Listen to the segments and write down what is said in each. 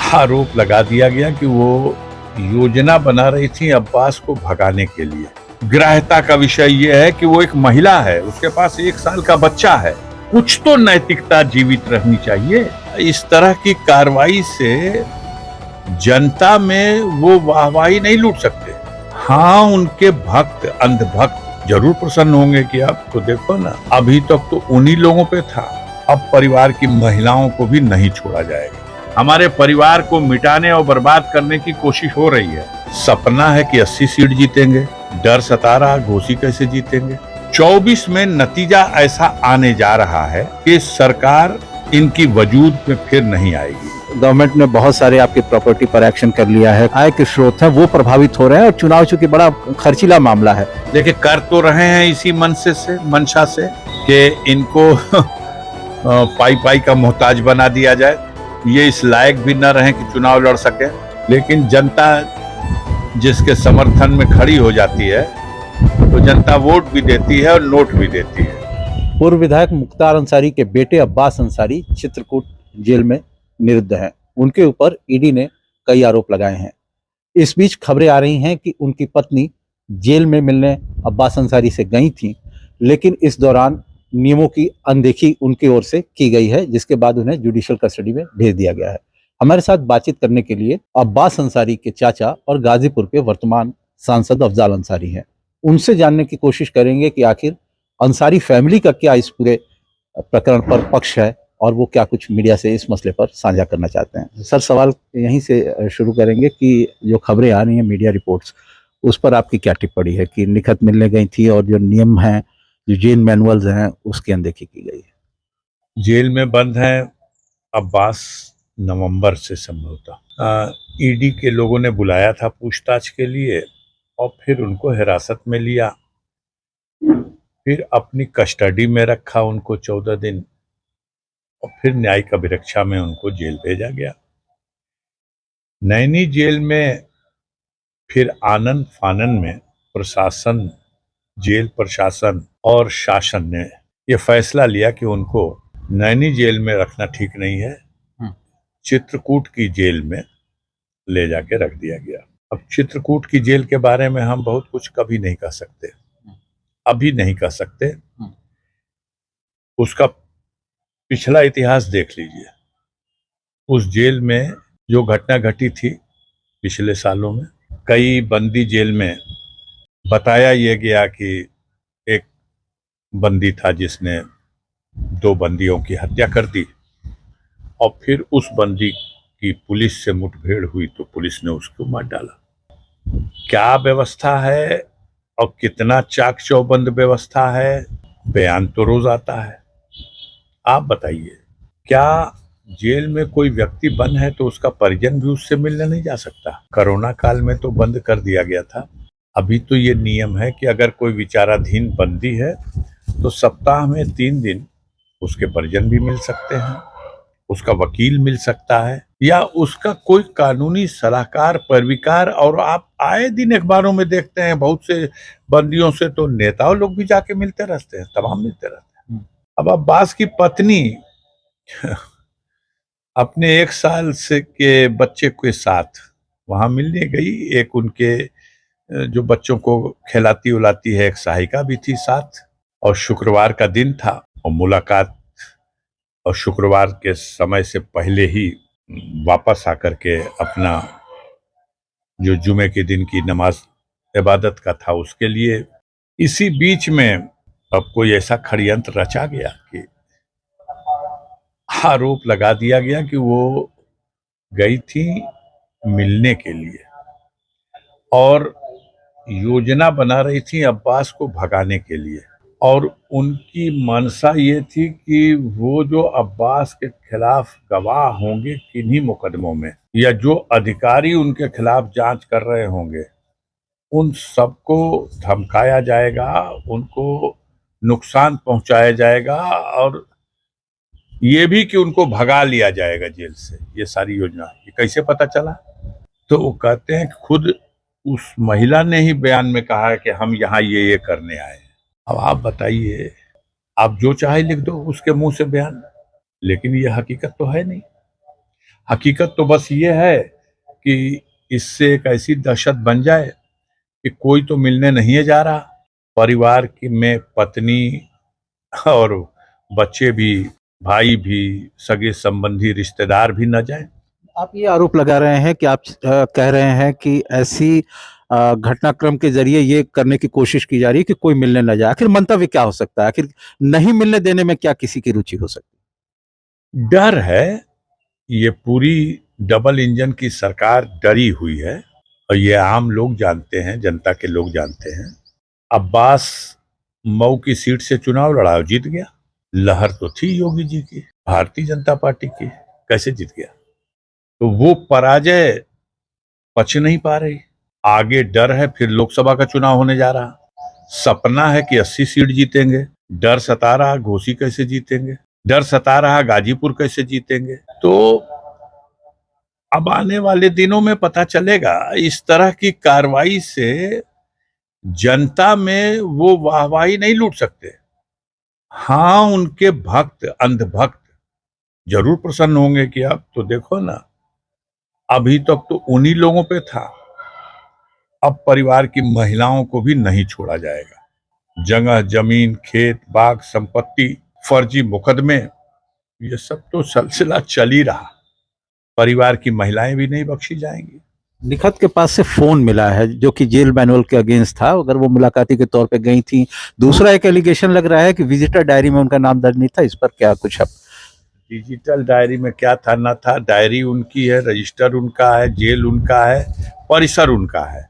आरोप लगा दिया गया कि वो योजना बना रही थी अब्बास को भगाने के लिए। ग्राह्यता का विषय यह है कि वो एक महिला है, उसके पास 1 साल का बच्चा है, कुछ तो नैतिकता जीवित रहनी चाहिए। इस तरह की कार्रवाई से जनता में वो वाहवाही नहीं लूट सकते। हाँ, उनके भक्त, अंधभक्त जरूर प्रसन्न होंगे कि अब तो देखो ना, अभी तक तो उन्हीं लोगों पे था, अब परिवार की महिलाओं को भी नहीं छोड़ा जाएगा। हमारे परिवार को मिटाने और बर्बाद करने की कोशिश हो रही है। सपना है कि 80 सीट जीतेंगे, डर सता रहा, घोषी कैसे जीतेंगे। 24 में नतीजा ऐसा आने जा रहा है कि सरकार इनकी वजूद में फिर नहीं आएगी। गवर्नमेंट ने बहुत सारे आपकी प्रॉपर्टी पर एक्शन कर लिया है, आय के स्रोत हैं वो प्रभावित हो रहे हैं और चुनाव चूंकि बड़ा खर्चीला मामला है। देखिए, कर तो रहे हैं इसी मंशा से कि इनको पाई पाई का मोहताज बना दिया जाए, ये इस लायक भी न रहे कि चुनाव लड़ सके। लेकिन जनता जिसके समर्थन में खड़ी हो जाती है तो जनता वोट भी देती है और नोट भी देती है। पूर्व विधायक मुख्तार अंसारी के बेटे अब्बास अंसारी चित्रकूट जेल में निरुद्ध हैं। उनके ऊपर ईडी ने कई आरोप लगाए हैं। इस बीच खबरें आ रही हैं कि उनकी पत्नी जेल में मिलने अब्बास अंसारी से गई थी, लेकिन इस दौरान नियमों की अनदेखी उनकी ओर से की गई है, जिसके बाद उन्हें जुडिशियल कस्टडी में भेज दिया गया है। हमारे साथ बातचीत करने के लिए अब्बास अंसारी के चाचा और गाजीपुर के वर्तमान सांसद अफजाल अंसारी हैं। उनसे जानने की कोशिश करेंगे कि आखिर अंसारी फैमिली का क्या इस पूरे प्रकरण पर पक्ष है और वो क्या कुछ मीडिया से इस मसले पर साझा करना चाहते हैं। सर, सवाल यहीं से शुरू करेंगे कि जो खबरें आ रही हैं मीडिया रिपोर्ट्स, उस पर आपकी क्या टिप्पणी है कि निखत मिलने गई थी और जो नियम हैं, जो जेल मैनुअल्स हैं, उसकी अनदेखी की गई है। जेल में बंद हैं अब्बास नवंबर से संभवतः। ईडी के लोगों ने बुलाया था पूछताछ के लिए और फिर उनको हिरासत में लिया, फिर अपनी कस्टडी में रखा उनको 14 दिन और फिर न्यायिक अभिरक्षा में उनको जेल भेजा गया। नैनी जेल में फिर आनन फानन में प्रशासन, जेल प्रशासन और शासन ने यह फैसला लिया कि उनको नैनी जेल में रखना ठीक नहीं है, चित्रकूट की जेल में ले जाके रख दिया गया। अब चित्रकूट की जेल के बारे में हम बहुत कुछ कभी नहीं कह सकते, अभी नहीं कह सकते। उसका पिछला इतिहास देख लीजिए। उस जेल में जो घटना घटी थी पिछले सालों में, कई बंदी जेल में बताया यह गया कि एक बंदी था जिसने 2 बंदियों की हत्या कर दी और फिर उस बंदी की पुलिस से मुठभेड़ हुई तो पुलिस ने उसको मार डाला। क्या व्यवस्था है और कितना चाक चौबंद व्यवस्था है, बयान तो रोज आता है। आप बताइए, क्या जेल में कोई व्यक्ति बंद है तो उसका परिजन भी उससे मिलने नहीं जा सकता? कोरोना काल में तो बंद कर दिया गया था। अभी तो ये नियम है कि अगर कोई विचाराधीन बंदी है तो सप्ताह में 3 दिन उसके परिजन भी मिल सकते हैं, उसका वकील मिल सकता है या उसका कोई कानूनी सलाहकार, पैरवीकार। और आप आए दिन अखबारों में देखते हैं बहुत से बंदियों से तो नेताओं लोग भी जाके मिलते रहते हैं, तमाम मिलते रहते हैं। अब अब्बास की पत्नी अपने 1 साल से के बच्चे के साथ वहां मिलने गई। एक उनके जो बच्चों को खिलाती उलाती है एक सहायिका भी थी साथ, और शुक्रवार का दिन था और मुलाकात, और शुक्रवार के समय से पहले ही वापस आकर के अपना जो जुमे के दिन की नमाज इबादत का था उसके लिए। इसी बीच में अब कोई ऐसा षड्यंत्र रचा गया कि आरोप लगा दिया गया कि वो गई थी मिलने के लिए और योजना बना रही थी अब्बास को भगाने के लिए, और उनकी मंशा ये थी कि वो जो अब्बास के खिलाफ गवाह होंगे किन्हीं मुकदमों में या जो अधिकारी उनके खिलाफ जांच कर रहे होंगे, उन सबको धमकाया जाएगा, उनको नुकसान पहुंचाया जाएगा और ये भी कि उनको भगा लिया जाएगा जेल से। ये सारी योजना, ये कैसे पता चला? तो वो कहते हैं कि खुद उस महिला ने ही बयान में कहा है कि हम यहाँ ये करने आए हैं। अब आप बताइए, आप जो चाहे लिख दो उसके मुंह से बयान, लेकिन ये हकीकत तो है नहीं। हकीकत तो बस ये है कि इससे एक ऐसी दहशत बन जाए कि कोई तो मिलने नहीं जा रहा, परिवार की में पत्नी और बच्चे भी, भाई भी, सगे संबंधी रिश्तेदार भी न जाए। आप ये आरोप लगा रहे हैं कि आप कह रहे हैं कि ऐसी घटनाक्रम के जरिए ये करने की कोशिश की जा रही है कि कोई मिलने न जाए। आखिर मंतव्य क्या हो सकता है? आखिर नहीं मिलने देने में क्या किसी की रुचि हो सकती डर है, ये पूरी डबल इंजन की सरकार डरी हुई है और ये आम लोग जानते हैं, जनता के लोग जानते हैं। अब्बास मऊ की सीट से चुनाव लड़ा, जीत गया। लहर तो थी योगी जी की, भारतीय जनता पार्टी की, कैसे जीत गया? तो वो पराजय पच नहीं पा रही। आगे डर है, फिर लोकसभा का चुनाव होने जा रहा, सपना है कि 80 सीट जीतेंगे, डर सता रहा घोसी कैसे जीतेंगे, डर सता रहा गाजीपुर कैसे जीतेंगे। तो अब आने वाले दिनों में पता चलेगा। इस तरह की कार्रवाई से जनता में वो वाहवाही नहीं लूट सकते। हाँ, उनके भक्त, अंधभक्त जरूर प्रसन्न होंगे कि अब तो देखो ना, अभी तक तो उन्हीं लोगों पे था, अब परिवार की महिलाओं को भी नहीं छोड़ा जाएगा। जगह जमीन, खेत बाग, संपत्ति, फर्जी मुकदमे, ये सब तो सिलसिला चल ही रहा। परिवार की महिलाएं भी नहीं बख्शी जाएंगी। निखत के पास से फोन मिला है जो कि जेल मैनुअल के अगेंस्ट था, अगर वो मुलाकाती के तौर पे गई थी। दूसरा एक एलिगेशन लग रहा है कि विजिटर डायरी में उनका नाम दर्ज नहीं था। इस पर क्या कुछ अब? डिजिटल डायरी में क्या था ना था, डायरी उनकी है, रजिस्टर उनका है, जेल उनका है, परिसर उनका है।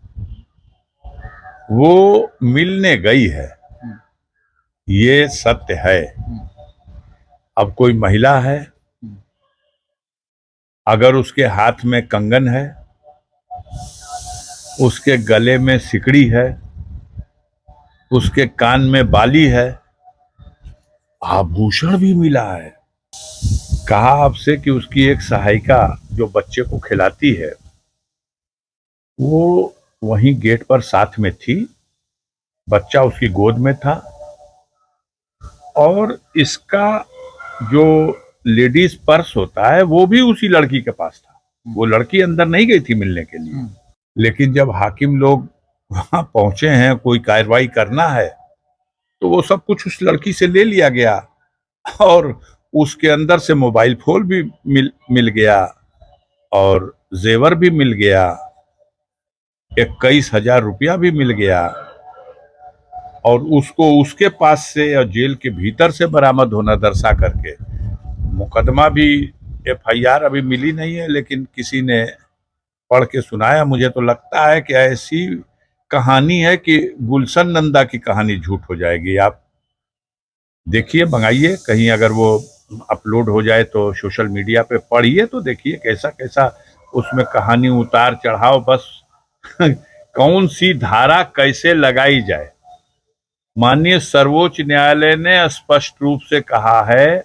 वो मिलने गई है, ये सत्य है। अब कोई महिला है, अगर उसके हाथ में कंगन है, उसके गले में सिकड़ी है, उसके कान में बाली है, आभूषण भी मिला है। कहा आपसे कि उसकी एक सहायिका जो बच्चे को खिलाती है, वो वहीं गेट पर साथ में थी, बच्चा उसकी गोद में था, और इसका जो लेडीज पर्स होता है वो भी उसी लड़की के पास था। वो लड़की अंदर नहीं गई थी मिलने के लिए, लेकिन जब हाकिम लोग वहां पहुंचे हैं, कोई कार्रवाई करना है, तो वो सब कुछ उस लड़की से ले लिया गया और उसके अंदर से मोबाइल फोन भी मिल गया और जेवर भी मिल गया, 21,000 रुपया भी मिल गया, और उसको उसके पास से और जेल के भीतर से बरामद होना दर्शा करके मुकदमा भी, FIR अभी मिली नहीं है, लेकिन किसी ने पढ़ के सुनाया। मुझे तो लगता है कि ऐसी कहानी है कि गुलशन नंदा की कहानी झूठ हो जाएगी। आप देखिए, मंगाइए कहीं, अगर वो अपलोड हो जाए तो सोशल मीडिया पे पढ़िए तो देखिए कैसा कैसा उसमें कहानी, उतार चढ़ाव, बस कौन सी धारा कैसे लगाई जाए। माननीय सर्वोच्च न्यायालय ने स्पष्ट रूप से कहा है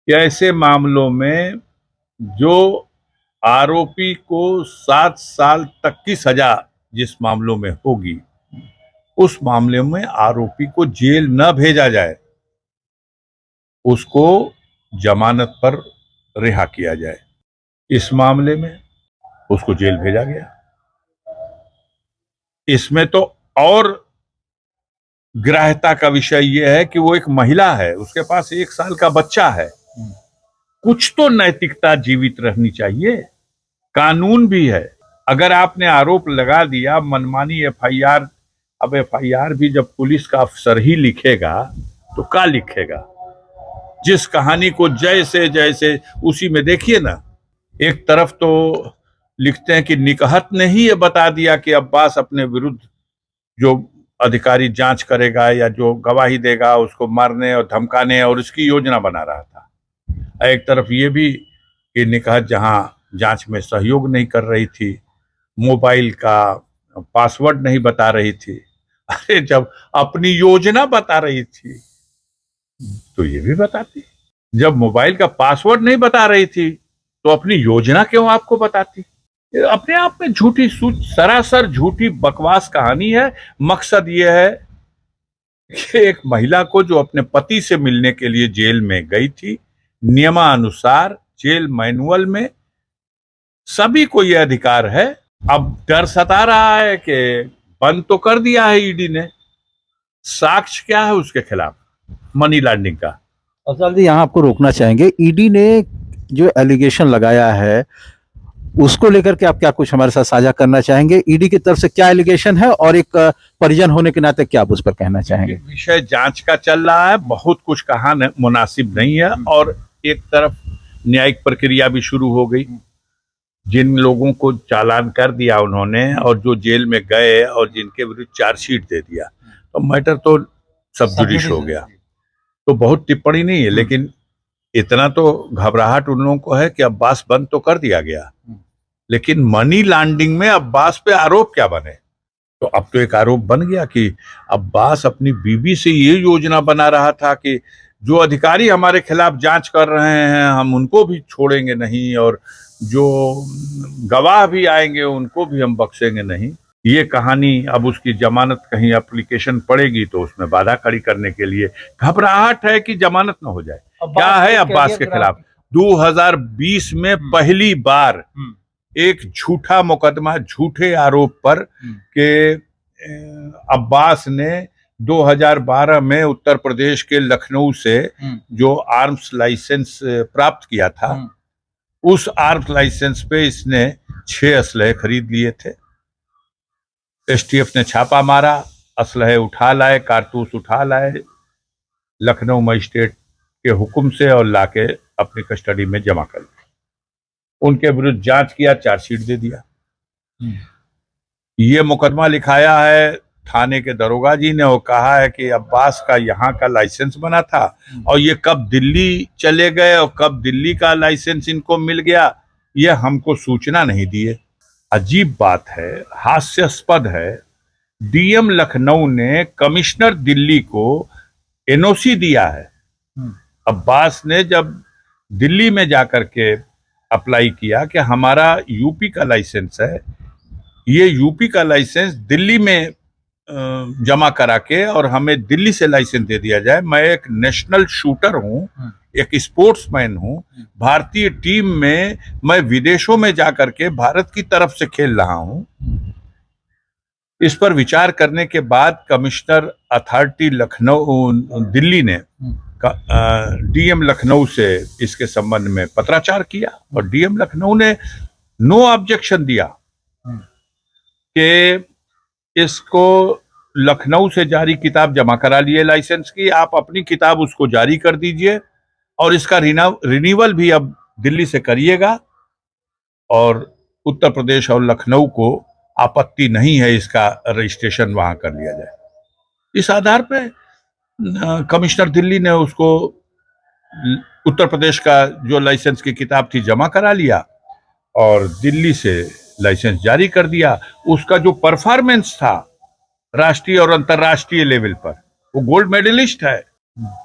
कि ऐसे मामलों में जो आरोपी को 7 साल तक की सजा जिस मामलों में होगी, उस मामले में आरोपी को जेल न भेजा जाए, उसको जमानत पर रिहा किया जाए। इस मामले में उसको जेल भेजा गया। इसमें तो और ग्राह्यता का विषय यह है कि वो एक महिला है, उसके पास 1 साल का बच्चा है। कुछ तो नैतिकता जीवित रहनी चाहिए, कानून भी है। अगर आपने आरोप लगा दिया, मनमानी FIR, अब FIR भी जब पुलिस का अफसर ही लिखेगा तो क्या लिखेगा? जिस कहानी को जैसे जैसे उसी में देखिए ना, एक तरफ तो लिखते हैं कि निकहत ने ही ये बता दिया कि अब्बास अपने विरुद्ध जो अधिकारी जांच करेगा या जो गवाही देगा उसको मारने और धमकाने और इसकी योजना बना रहा था। एक तरफ ये भी कि निकहत जहां जांच में सहयोग नहीं कर रही थी, मोबाइल का पासवर्ड नहीं बता रही थी। अरे जब अपनी योजना बता रही थी तो ये भी बताती। जब मोबाइल का पासवर्ड नहीं बता रही थी तो अपनी योजना क्यों आपको बताती? ये अपने आप में झूठी, सरासर झूठी बकवास कहानी है। मकसद ये है कि एक महिला को जो अपने पति से मिलने के लिए जेल में गई थी, नियमानुसार जेल मैनुअल में सभी को यह अधिकार है। अब डर सता रहा है कि बंद तो कर दिया है ईडी ने, साक्ष्य क्या है उसके खिलाफ मनी लॉन्ड्रिंग का। अफजल जी, यहाँ आपको रोकना चाहेंगे। ईडी ने जो एलिगेशन लगाया है उसको लेकर के आप क्या कुछ हमारे साथ साझा करना चाहेंगे? ईडी की तरफ से क्या एलिगेशन है और एक परिजन होने के नाते क्या आप उस पर कहना चाहेंगे? विषय जांच का चल रहा है, बहुत कुछ कहा मुनासिब नहीं है, और एक तरफ न्यायिक प्रक्रिया भी शुरू हो गई। जिन लोगों को चालान कर दिया उन्होंने और जो जेल में गए और जिनके विरुद्ध चार्जशीट दे दिया, तो मैटर तो सब जुडिश हो गया, तो बहुत टिप्पणी नहीं है। लेकिन इतना तो घबराहट उन लोगों को है कि अब्बास बंद तो कर दिया गया, लेकिन मनी लॉन्ड्रिंग में अब्बास पे आरोप क्या बने? तो अब तो एक आरोप बन गया कि अब्बास अपनी बीवी से ये योजना बना रहा था कि जो अधिकारी हमारे खिलाफ जांच कर रहे हैं हम उनको भी छोड़ेंगे नहीं, और जो गवाह भी आएंगे उनको भी हम बख्शेंगे नहीं। ये कहानी अब उसकी जमानत कहीं एप्लीकेशन पड़ेगी तो उसमें बाधा खड़ी करने के लिए घबराहट है कि जमानत न हो जाए। क्या है अब्बास के खिलाफ 2020 में पहली बार एक झूठा मुकदमा, झूठे आरोप पर कि अब्बास ने 2012 में उत्तर प्रदेश के लखनऊ से जो आर्म्स लाइसेंस प्राप्त किया था, उस आर्म्स लाइसेंस पे इसने 6 असलहे खरीद लिए थे। एसटीएफ ने छापा मारा, असलहे उठा लाए, कारतूस उठा लाए लखनऊ मजिस्ट्रेट के हुक्म से और लाके अपनी कस्टडी में जमा कर दिया। उनके विरुद्ध जांच किया, चार्जशीट दे दिया। ये मुकदमा लिखाया है थाने के दरोगा जी ने, वो कहा है कि अब्बास का यहाँ का लाइसेंस बना था और ये कब दिल्ली चले गए और कब दिल्ली का लाइसेंस इनको मिल गया ये हमको सूचना नहीं दिए। अजीब बात है, हास्यास्पद है। डीएम लखनऊ ने कमिश्नर दिल्ली को एनओसी दिया है। अब्बास ने जब दिल्ली में जाकर के अप्लाई किया कि हमारा यूपी का लाइसेंस है, ये यूपी का लाइसेंस दिल्ली में जमा करा के और हमें दिल्ली से लाइसेंस दे दिया जाए। मैं एक नेशनल शूटर हूँ, एक स्पोर्ट्समैन हूँ, भारतीय टीम में मैं विदेशों में जाकर के भारत की तरफ से खेल रहा हूँ। इस पर विचार करने के बाद कमिश्नर अथॉरिटी लखनऊ दिल्ली ने डीएम लखनऊ से इसके संबंध में पत्राचार किया और डीएम लखनऊ ने नो ऑब्जेक्शन दिया कि इसको लखनऊ से जारी किताब जमा करा लिए लाइसेंस की, आप अपनी किताब उसको जारी कर दीजिए और इसका रिन्यूअल भी अब दिल्ली से करिएगा, और उत्तर प्रदेश और लखनऊ को आपत्ति नहीं है इसका रजिस्ट्रेशन वहां कर लिया जाए। इस आधार पे कमिश्नर दिल्ली ने उसको उत्तर प्रदेश का जो लाइसेंस की किताब थी जमा करा लिया और दिल्ली से लाइसेंस जारी कर दिया। उसका जो परफॉर्मेंस था राष्ट्रीय और अंतर्राष्ट्रीय लेवल पर, वो गोल्ड मेडलिस्ट है।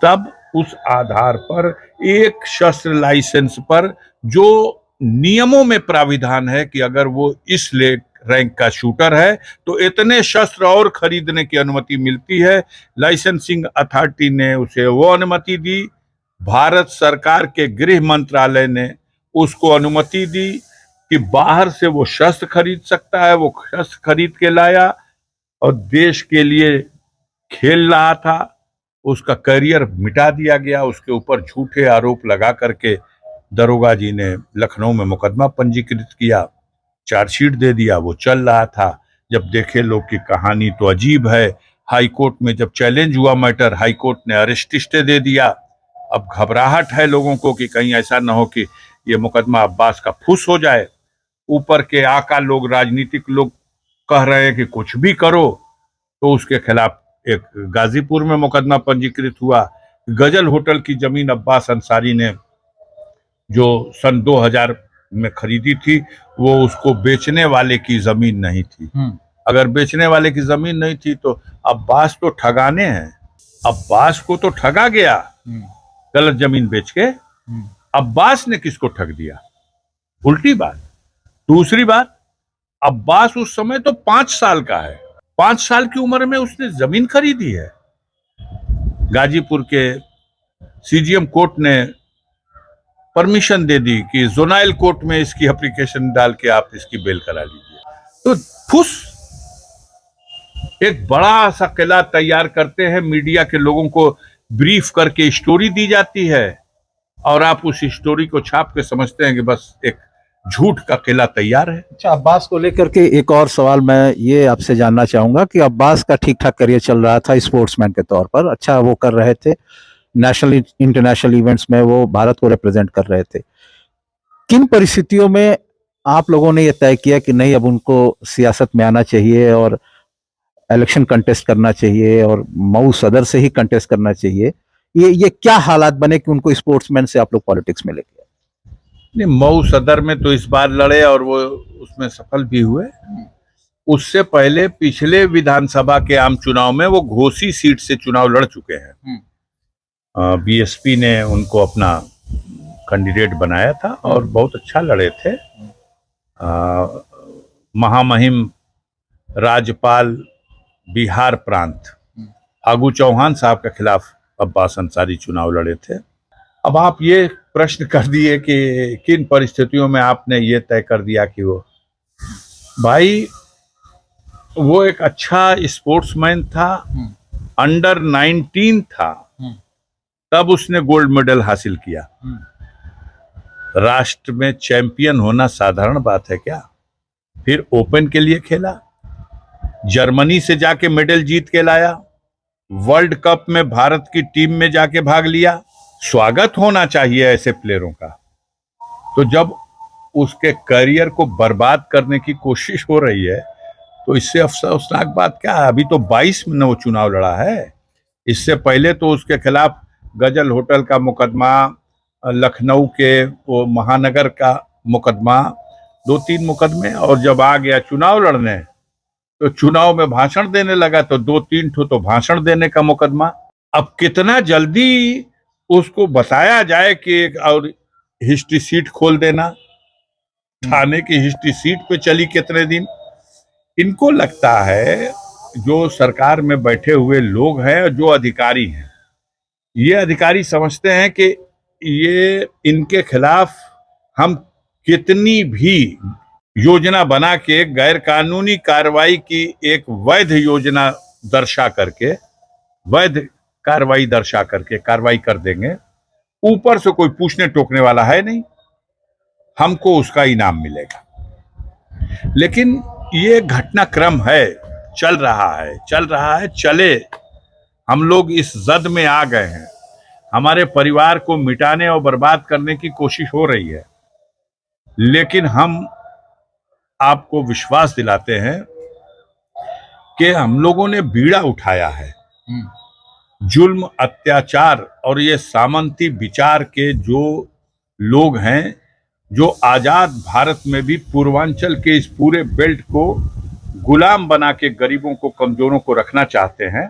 तब उस आधार पर एक शस्त्र लाइसेंस पर जो नियमों में प्राविधान है कि अगर वो इस रैंक का शूटर है तो इतने शस्त्र और खरीदने की अनुमति मिलती है। लाइसेंसिंग अथॉरिटी ने उसे वो अनुमति दी, भारत सरकार के गृह मंत्रालय ने उसको अनुमति दी कि बाहर से वो शस्त्र खरीद सकता है। वो शस्त्र खरीद के लाया और देश के लिए खेल रहा था। उसका करियर मिटा दिया गया, उसके ऊपर झूठे आरोप लगा करके दरोगा जी ने लखनऊ में मुकदमा पंजीकृत किया, चार्जशीट दे दिया। वो चल रहा था। जब देखे लोग की कहानी तो अजीब है। हाई कोर्ट में जब चैलेंज हुआ मैटर, हाई कोर्ट ने अरेस्ट स्टे दे दिया। अब घबराहट है लोगों को कि कहीं ऐसा ना हो कि ये मुकदमा अब्बास का फुस हो जाए। ऊपर के आका लोग, राजनीतिक लोग कह रहे हैं कि कुछ भी करो, तो उसके खिलाफ एक गाजीपुर में मुकदमा पंजीकृत हुआ। गजल होटल की जमीन अब्बास अंसारी ने जो सन 2000 में खरीदी थी, वो उसको बेचने वाले की जमीन नहीं थी। अगर बेचने वाले की जमीन नहीं थी तो अब्बास तो ठगाने हैं। अब्बास को तो ठगा गया गलत जमीन बेच के। अब्बास ने किसको ठग दिया? उल्टी बात। दूसरी बात, अब्बास उस समय तो 5 साल का है। 5 साल की उम्र में उसने जमीन खरीदी है। गाजीपुर के सीजीएम कोर्ट ने परमिशन दे दी कि जोनाइल कोर्ट में इसकी एप्लीकेशन डाल के आप इसकी बेल करा लीजिए। तो फुस एक बड़ा सा किला तैयार करते हैं, मीडिया के लोगों को ब्रीफ करके स्टोरी दी जाती है और आप उस स्टोरी को छाप के समझते हैं कि बस एक झूठ का किला तैयार है। अच्छा, अब्बास को लेकर के एक और सवाल मैं ये आपसे जानना चाहूंगा कि अब्बास का ठीक ठाक करियर चल रहा था स्पोर्ट्समैन के तौर पर, अच्छा वो कर रहे थे, नेशनल इंटरनेशनल इवेंट्स में वो भारत को रिप्रेजेंट कर रहे थे। किन परिस्थितियों में आप लोगों ने ये तय किया कि नहीं अब उनको सियासत में आना चाहिए और इलेक्शन कंटेस्ट करना चाहिए और मऊ सदर से ही कंटेस्ट करना चाहिए? ये क्या हालात बने कि उनको स्पोर्ट्समैन से आप लोग पॉलिटिक्स में लेके आए? नहीं, मऊ सदर में तो इस बार लड़े और वो उसमें सफल भी हुए। उससे पहले पिछले विधानसभा के आम चुनाव में वो घोसी सीट से चुनाव लड़ चुके हैं। बीएसपी ने उनको अपना कैंडिडेट बनाया था और बहुत अच्छा लड़े थे। महामहिम राज्यपाल बिहार प्रांत फागू चौहान साहब के खिलाफ अब्बास अंसारी चुनाव लड़े थे। अब आप ये प्रश्न कर दिए कि किन परिस्थितियों में आपने ये तय कर दिया कि वो भाई वो एक अच्छा स्पोर्ट्समैन था, अंडर 19 था, तब उसने गोल्ड मेडल हासिल किया। राष्ट्र में चैंपियन होना साधारण बात है क्या? फिर ओपन के लिए खेला, जर्मनी से जाके मेडल जीत के लाया, वर्ल्ड कप में भारत की टीम में जाके भाग लिया। स्वागत होना चाहिए ऐसे प्लेयरों का। तो जब उसके करियर को बर्बाद करने की कोशिश हो रही है तो इससे अफसोसनाक बात क्या है? अभी तो 22 में वो चुनाव लड़ा है। इससे पहले तो उसके खिलाफ गजल होटल का मुकदमा, लखनऊ के वो महानगर का मुकदमा, 2-3 मुकदमे, और जब आ गया चुनाव लड़ने तो चुनाव में भाषण देने लगा तो 2-3 तो भाषण देने का मुकदमा। अब कितना जल्दी उसको बताया जाए कि एक और हिस्ट्री सीट खोल देना, थाने की हिस्ट्री सीट पे चली कितने दिन। इनको लगता है, जो सरकार में बैठे हुए लोग हैं, जो अधिकारी हैं, ये अधिकारी समझते हैं कि ये इनके खिलाफ हम कितनी भी योजना बना के गैर कानूनी कार्रवाई की एक वैध योजना दर्शा करके, वैध कार्रवाई दर्शा करके कार्रवाई कर देंगे। ऊपर से कोई पूछने टोकने वाला है नहीं, हमको उसका इनाम मिलेगा। लेकिन ये घटनाक्रम है, चल रहा है, चले। हम लोग इस जद में आ गए हैं, हमारे परिवार को मिटाने और बर्बाद करने की कोशिश हो रही है। लेकिन हम आपको विश्वास दिलाते हैं कि हम लोगों ने बीड़ा उठाया है। जुल्म, अत्याचार और ये सामंती विचार के जो लोग हैं, जो आजाद भारत में भी पूर्वांचल के इस पूरे बेल्ट को गुलाम बना के गरीबों को, कमजोरों को रखना चाहते हैं,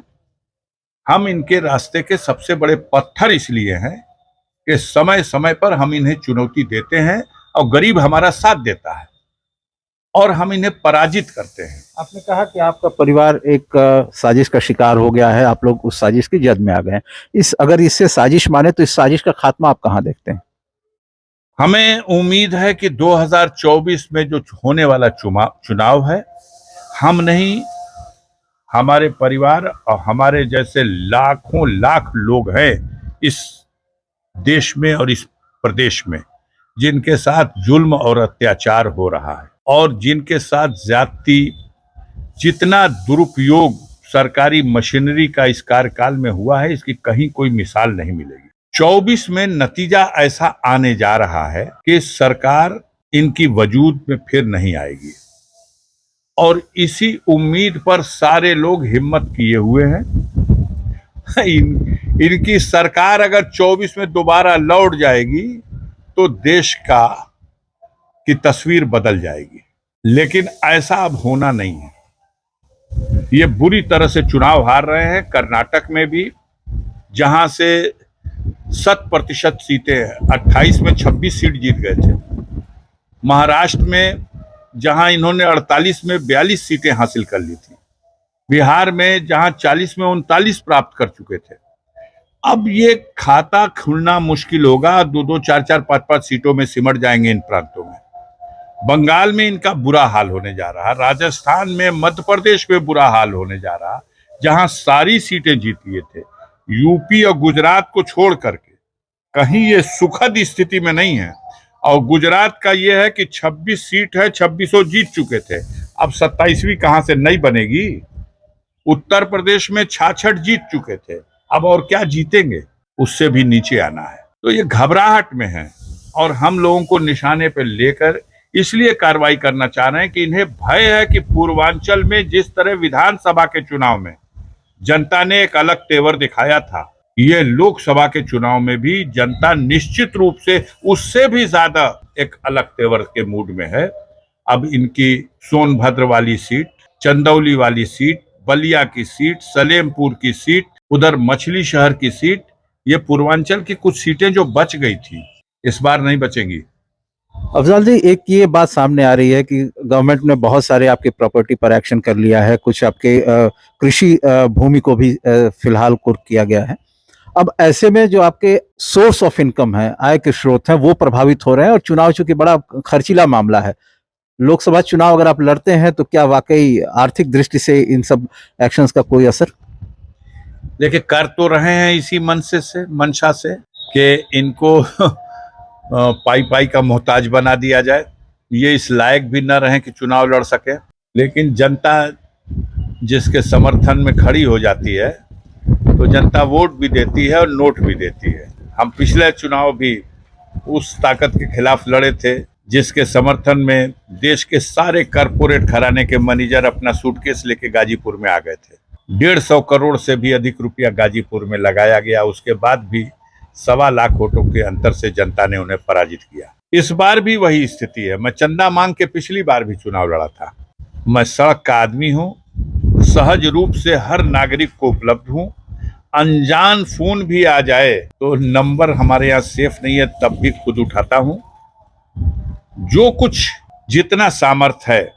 हम इनके रास्ते के सबसे बड़े पत्थर इसलिए हैं कि समय समय पर हम इन्हें चुनौती देते हैं और गरीब हमारा साथ देता है और हम इन्हें पराजित करते हैं। आपने कहा कि आपका परिवार एक साजिश का शिकार हो गया है, आप लोग उस साजिश की जद में आ गए हैं। अगर इससे साजिश माने तो इस साजिश का खात्मा आप कहां देखते हैं? हमें उम्मीद है कि 2024 में जो होने वाला चुनाव है, हम नहीं, हमारे परिवार और हमारे जैसे लाखों लाख लोग हैं इस देश में और इस प्रदेश में, जिनके साथ जुल्म और अत्याचार हो रहा है और जिनके साथ ज्यादती, जितना दुरुपयोग सरकारी मशीनरी का इस कार्यकाल में हुआ है, इसकी कहीं कोई मिसाल नहीं मिलेगी। 24 में नतीजा ऐसा आने जा रहा है कि सरकार इनकी वजूद में फिर नहीं आएगी और इसी उम्मीद पर सारे लोग हिम्मत किए हुए हैं। इनकी सरकार अगर 24 में दोबारा लौट जाएगी तो देश की तस्वीर बदल जाएगी, लेकिन ऐसा अब होना नहीं है। ये बुरी तरह से चुनाव हार रहे हैं। कर्नाटक में भी, जहां से 100% सीटें, 28 में 26 सीट जीत गए थे। महाराष्ट्र में, जहां इन्होंने 48 में 42 सीटें हासिल कर ली थी। बिहार में, जहां 40 में 39 प्राप्त कर चुके थे। अब ये खाता खुलना मुश्किल होगा, 2-2, 4-4, 5-5 सीटों में सिमट जाएंगे इन प्रांतों में। बंगाल में इनका बुरा हाल होने जा रहा, राजस्थान में, मध्य प्रदेश में बुरा हाल होने जा रहा, जहां सारी सीटें जीत लिए थे। यूपी और गुजरात को छोड़ करके कहीं ये सुखद स्थिति में नहीं है। और गुजरात का ये है कि 26 सीट है, 26 जीत चुके थे, अब 27वीं कहां से नई बनेगी। उत्तर प्रदेश में 66 जीत चुके थे, अब और क्या जीतेंगे, उससे भी नीचे आना है। तो ये घबराहट में है और हम लोगों को निशाने पर लेकर इसलिए कार्रवाई करना चाह रहे हैं कि इन्हें भय है कि पूर्वांचल में जिस तरह विधानसभा के चुनाव में जनता ने एक अलग तेवर दिखाया था, ये लोकसभा के चुनाव में भी जनता निश्चित रूप से उससे भी ज्यादा एक अलग तेवर के मूड में है। अब इनकी सोनभद्र वाली सीट, चंदौली वाली सीट, बलिया की सीट, सलेमपुर की सीट, उधर मछली शहर की सीट, ये पूर्वांचल की कुछ सीटें जो बच गई थी इस बार नहीं बचेंगी। अफजल जी, एक ये बात सामने आ रही है कि गवर्नमेंट ने बहुत सारे आपके प्रॉपर्टी पर एक्शन कर लिया है, कुछ आपके कृषि भूमि को भी फिलहाल कुर्क किया गया है। अब ऐसे में जो आपके सोर्स ऑफ इनकम है, आय के स्रोत हैं, वो प्रभावित हो रहे हैं और चुनाव चूंकि बड़ा खर्चीला मामला है, लोकसभा चुनाव अगर आप लड़ते हैं तो क्या वाकई आर्थिक दृष्टि से इन सब एक्शंस का कोई असर? देखिए, कर तो रहे हैं इसी मंशा से कि इनको पाई पाई का मोहताज बना दिया जाए, ये इस लायक भी न रहे कि चुनाव लड़ सके। लेकिन जनता जिसके समर्थन में खड़ी हो जाती है तो जनता वोट भी देती है और नोट भी देती है। हम पिछले चुनाव भी उस ताकत के खिलाफ लड़े थे जिसके समर्थन में देश के सारे कारपोरेट घराने के मैनेजर अपना सूटकेस लेके गाजीपुर में आ गए थे। 150 करोड़ से भी अधिक रुपया गाजीपुर में लगाया गया, उसके बाद भी 1.25 लाख वोटों के अंतर से जनता ने उन्हें पराजित किया। इस बार भी वही स्थिति है। मैं चंदा मांग के पिछली बार भी चुनाव लड़ा था। मैं सड़क का आदमी हूँ, सहज रूप से हर नागरिक को उपलब्ध हूँ। अनजान फोन भी आ जाए तो नंबर हमारे यहाँ सेफ नहीं है, तब भी खुद उठाता हूँ। जो कुछ जितना सामर्थ्य है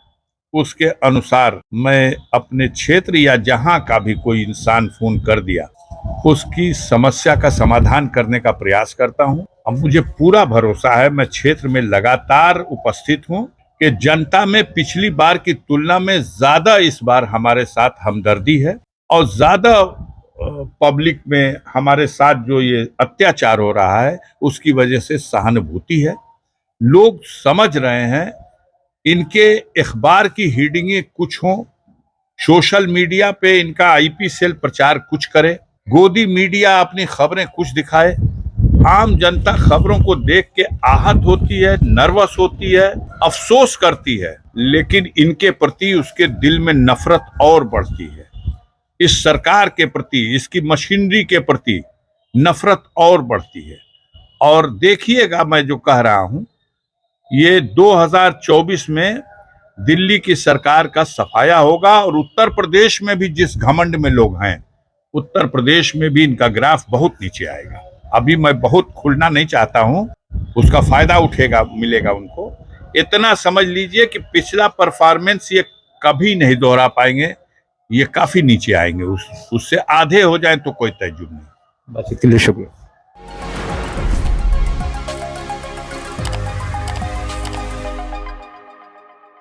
उसके अनुसार मैं अपने क्षेत्र या जहां का भी कोई इंसान फोन कर दिया उसकी समस्या का समाधान करने का प्रयास करता हूं। अब मुझे पूरा भरोसा है, मैं क्षेत्र में लगातार उपस्थित हूं, कि जनता में पिछली बार की तुलना में ज्यादा इस बार हमारे साथ हमदर्दी है और ज्यादा पब्लिक में हमारे साथ जो ये अत्याचार हो रहा है उसकी वजह से सहानुभूति है। लोग समझ रहे हैं, इनके अखबार की हीडिंगें कुछ हों, सोशल मीडिया पे इनका आईपी सेल प्रचार कुछ करे, गोदी मीडिया अपनी खबरें कुछ दिखाए, आम जनता खबरों को देख के आहत होती है, नर्वस होती है, अफसोस करती है, लेकिन इनके प्रति उसके दिल में नफरत और बढ़ती है। इस सरकार के प्रति, इसकी मशीनरी के प्रति नफरत और बढ़ती है। और देखिएगा, मैं जो कह रहा हूं, ये 2024 में दिल्ली की सरकार का सफाया होगा और उत्तर प्रदेश में भी जिस घमंड में लोग हैं, उत्तर प्रदेश में भी इनका ग्राफ बहुत नीचे आएगा। अभी मैं बहुत खुलना नहीं चाहता हूं, उसका फायदा मिलेगा उनको। इतना समझ लीजिए कि पिछला परफॉर्मेंस ये कभी नहीं दोहरा पाएंगे, ये काफी नीचे आएंगे, उससे आधे हो जाए तो कोई तजुर्बा नहीं। बस इसके लिए शुक्रिया।